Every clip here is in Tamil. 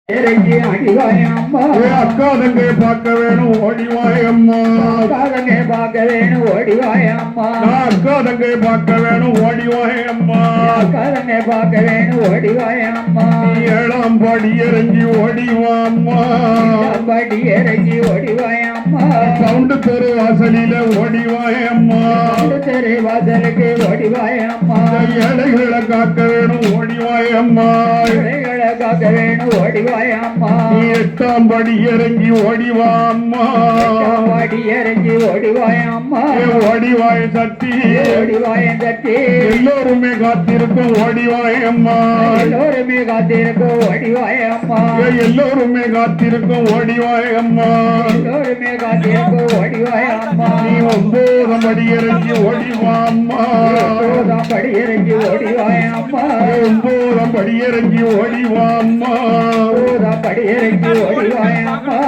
அக்கா தங்கை பார்க்க வேணும் ஓடிவாயம்மா. அக்கா தங்கை பார்க்க வேணும் ஓடிவாயம்மா. அக்கா தங்கை பார்க்க வேணும் ஓடிவாயம்மா. அக்கா தங்கை பார்க்க வேணும் ஓடிவாயம்மா. ஏழாம் படி இறங்கி ஓடிவாம்மா. படி இறங்கி ஓடிவாயம்மா. சவுண்டு தெரு வாசலில ஓடிவாயம்மா. தெரு வாசலுக்கு ஓடிவாயம்மா. ஏழைகளை காக்க வேணும் ஓடிவாயம்மா. ஏழைகளை காக்க வேணும் ஓடிவாயம்மா. எட்டாம் படி இறங்கி ஓடிவாம்மா. படி இறங்கி ஓடிவாயம்மா. ஓடிவாய சக்தி ஓடிவாயம் சக்தி எல்லோருமே காத்திருக்கும் ஓடிவாயம்மா. எல்லோருமே காத்திருக்கும் ஓடிவாயம்மா. எல்லோருமே காத்திருக்கும் ஓடிவாயம்மா. எல்லோருமே காத்திருக்கும் ஓடிவாயம்மா. நீ 9ஆம் படி இறங்கி ஓடிவாம்மா. 9ஆம் படி இறங்கி ஓடிவாயம்மா. 9ஆம் படி இறங்கி ஓடிவாம்மா. 9ஆம் படி இறங்கி ஓடிவாயம்மா.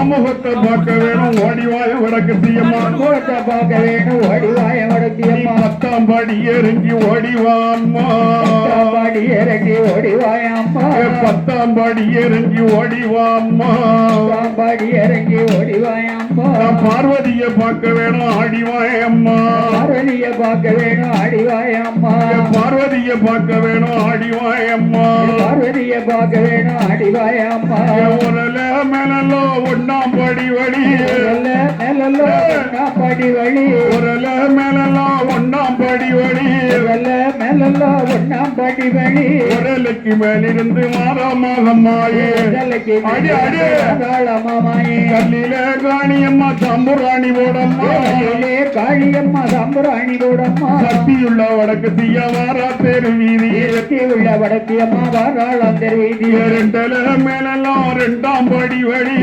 முகத்தை பார்க்க வேணும் ஓடிவாய வடக்கு தீயம்மா. முகத்தை பார்க்க வேணும் ஓடிவாய வடக்கியம்மா. 10ஆம் படி இறங்கி ஓடிவாம்மா. 10ஆம் படி இறங்கி ஓடிவாயம்மா. 10ஆம் படி இறங்கி ஓடிவாம்மா. 10ஆம் படி இறங்கி ஓடிவாயம்மா. பார்வதியை பார்க்க வேணும் ஆடிவாயம்மா. பார்வதியை பார்க்க வேணும் ஆடிவாயம்மா. பார்வதியை பார்க்க வேணும் ஆடிவாயம்மா. பார்வதியை பார்க்க வேணும் ஆடிவாயம்மா. உரல மேலோ 1ஆம் படி வழி. மேலோ 1ஆம் படி வழி. உரல மேலோ 1ஆம் படி வழி. மேலோ 1ஆம் படி வழி. உரலுக்கு மேலிருந்து மாறாமாகம்மாயே. அடி அடி மாமாயே. கல்லில காணியம்மா தம்புராணி போடம்மா. காளியம்மா தம்புராணி போடம்மா. சக்தியுள்ள வடக்கு தீய வாரா தெரு வீதி. சக்தியுள்ள வடக்கியம்மா வாராளாம் தெரு வீதி. ரெண்டல மேலெல்லாம் 2ஆம் படி வழி.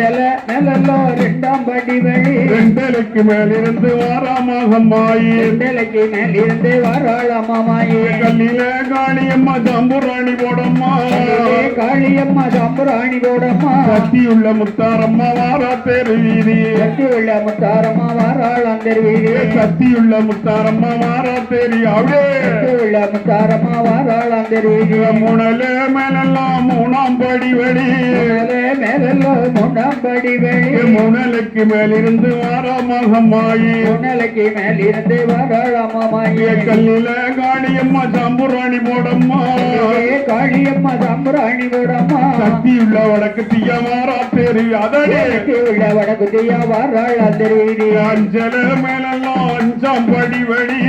மேலோ 2ஆம் படி வழி. ரெண்டலுக்கு மேலிருந்து வாராமாகம்மாயே. ரெண்டலைக்கு மேலிருந்து வாராளாமாயே. கல்லில காளியம்மா தம்புராணி போடம்மா. காளியம்மா தம்புராணி போடம்மா. சக்தியுள்ள முத்தாரம்மா வாரா தெரு வீதி. சக்தியுள்ள முத்தாரம்மா வாராளாம் தெரு வீதி. சக்தியுள்ள முத்தாரம்மா வாரா தெரு அவளே. சக்தியுள்ள முத்தாரம்மா வாராளாம் தெரு வீதி. முனல மேலெல்லாம் 3ஆம் படி வழி. மேலோ 3ஆம் படி வழி. முனலுக்கு மேலிருந்து வாராமாகம்மாயே. முன்னலைக்கு மேலிருந்து வாராளாமாயே. கல்லில காளியம்மா தம்புராணி போடம்மா. காளியம்மா தம்புராணி போடம்மா. சக்தியுள்ள வடக்கு தீய வாரா தெரு அதே. சக்தியுள்ள வடக்கு தீயா வாராளாம் தெரு வீதி. அஞ்சல மேலெல்லாம் 5ஆம் படி வழி.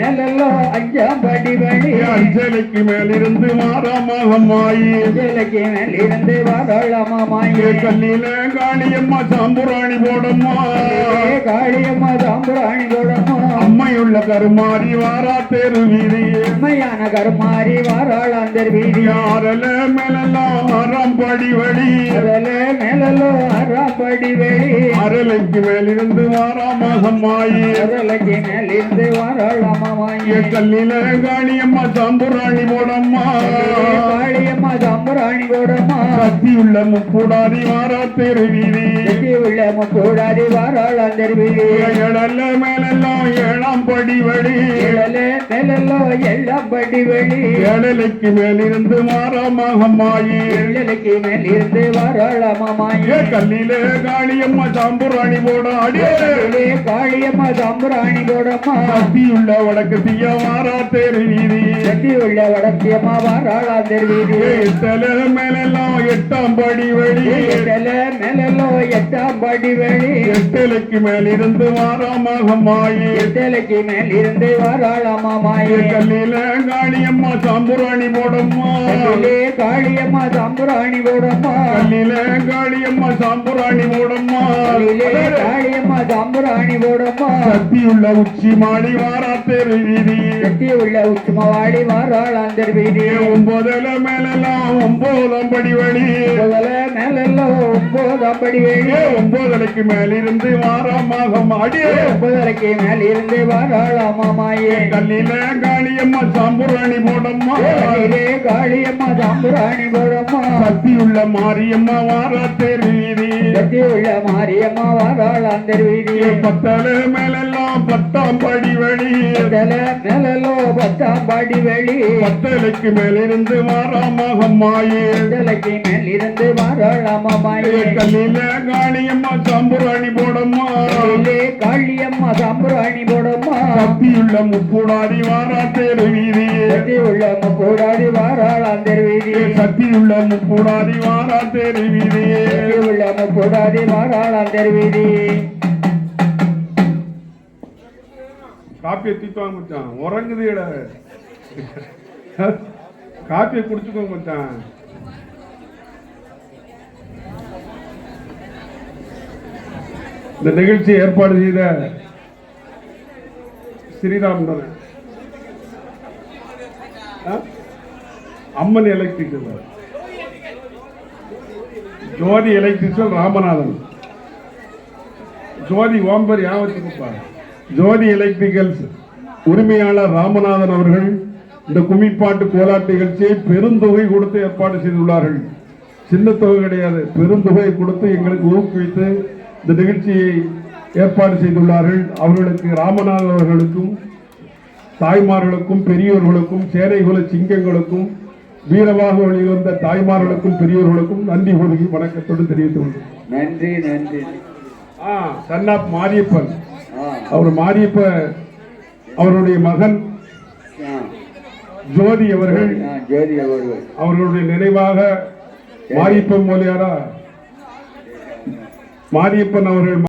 மேலோ 5ஆம் படி வழி. அஞ்சலுக்கு மேலிருந்து வாராமாகம்மாயே. அஞ்சலைக்கு மேலிருந்து வாராளாமாயே. கல்லில காளியம்மா தம்புராணி போடம்மா. காளியம்மா தம்புராணி போடம்மா. அம்மையுள்ள கருமாறி வாரா தெரு வீதி. அம்மையான கருமாறி வாராளாம் தெரு வீதி. ஆறல மேலெல்லாம் 6ஆம் படி வழி. மேலோ 6ஆம் படி வழி. அரலைக்கு மேலிருந்து வாராமாகம்மாயே. அரலைக்கு மேலிருந்து வாராளாமாயே. கல்லில காளியம்மா தம்புராணி போடம்மா. காளியம்மா தம்புராணி போடம்மா. சக்தியுள்ள முக்கூடாதி வாரா தெரு வீதி. சக்தியுள்ள முக்கூடாதி வாராளாம் தெரு வீதி. எழல மேலெல்லாம் 7ஆம் படி வழி. மேலோ 7ஆம் படி வழி. ஏழலைக்கு மேலிருந்து வாராமாகம்மாயே. ஏழலைக்கு மேலிருந்து வாராளாமாயே. கல்லில காளியம்மா தம்புராணி போட அடியே. காளியம்மா தம்புராணி போடம்மா. சக்தியுள்ள வடக்கு தீய வாரா தெரு வீதி. சக்தியுள்ள வடக்கியம்மா வாராளாம் தெரு வீதி. எட்டல மேலெல்லாம் 8ஆம் படி வழி. மேலோ 8ஆம் படி வழி. எட்டலுக்கு மேலிருந்து வாராமாகம்மாயே. எட்டலைக்கு மேலிருந்து வாராளாமாயே. கல்லில காளியம்மா தம்புராணி போடம்மா. காளியம்மா தம்புராணி போடம்மா. கல்லில காளியம்மா தம்புராணி போடம்மா. காளியம்மா தம்புராணி போடம்மா. சக்தியுள்ள உச்சி மாடி வாரா தெரு வீதி. சக்தியுள்ள உச்சுமவாடி வாராளாம் தெரு வீதி. 9ல மேலெல்லாம் 9ஆம் படி வழி. மேலெல்லாம் 9ஆம் படி வேலி 9:30க்கு மேலிருந்து வாராமாக அடியே 9:30க்கு மேல் இருந்து வாராளாமா மாயே கல்லில காளியம்மா சாம்புராணி போடம்மா கல்லிலே காளியம்மா சாம்புராணி போடம்மா சக்தியுள்ள மாரியம்மா வாரா தெருவீதி சக்தியுள்ள மாரியம்மா வாராளாம் தெருவீதி பத்தல மேலெல்லாம் 10ஆம் படி வழி மேலெல்லாம் 10ஆம் படி வேலி 10:30க்கு மேலிருந்து வாராமாக மாயே 10:30க்கு மேல் இருந்து வாராளாமா மாயே கல்லில காளியம்மா சாம்புராணி போடம்மா கல்லிலே காளியம்மா சாம்புராணி போடம்மா சக்தியுள்ள முக்கூடாதி வாரா தெருவீதி சக்தியுள்ள முக்கூடாதி வாராளாம் தெருவீதி சக்தியுள்ள முக்கூடாதி வாரா தெருவீதி சக்தியுள்ள முக்கூடாதி வாராளாம் தெருவீதி காப்பியை தீத்துவாங்க மச்சான் உறங்குது இட காப்பியை குடிச்சுக்கோங்க மச்சான் இந்த நிகழ்ச்சியை ஏற்பாடு செய்த ஸ்ரீராம் அம்மன் எலக்ட்ரிக்கல் ஜோதி எலக்ட்ரிக்கல் ராமநாதன் ஜோதி ஓம்பர் யாவத்துக்குப்பா ஜோதி எலக்ட்ரிக்கல்ஸ் உரிமையாளர் ராமநாதன் அவர்கள் இந்த கும்மிப்பாட்டு கோலாட்டு நிகழ்ச்சியை பெருந்தொகை கொடுத்து ஏற்பாடு செய்துள்ளார்கள். சின்ன தொகை கிடையாது, பெருந்தொகை கொடுத்து எங்களுக்கு ஊக்குவித்து இந்த நிகழ்ச்சியை ஏற்பாடு செய்துள்ளார்கள். அவர்களுக்கு ராமநாதன் அவர்களுக்கும் தாய்மார்களுக்கும் பெரியோர்களுக்கும் சேனைகுல சிங்கங்களுக்கும் வீரமாக வெளிவந்த தாய்மார்களுக்கும் பெரியோர்களுக்கும் நன்றி கூறி வணக்கத்தோடு தெரிவித்துள்ளோம். நன்றி நன்றி. சன்னாப் மாரியப்பன் அவர் மாரியப்ப அவருடைய மகன் ஜோதி அவர்கள் அவர்களுடைய நினைவாக மாரியப்பன் மோலியாரா மாரியப்பன் அவர்கள்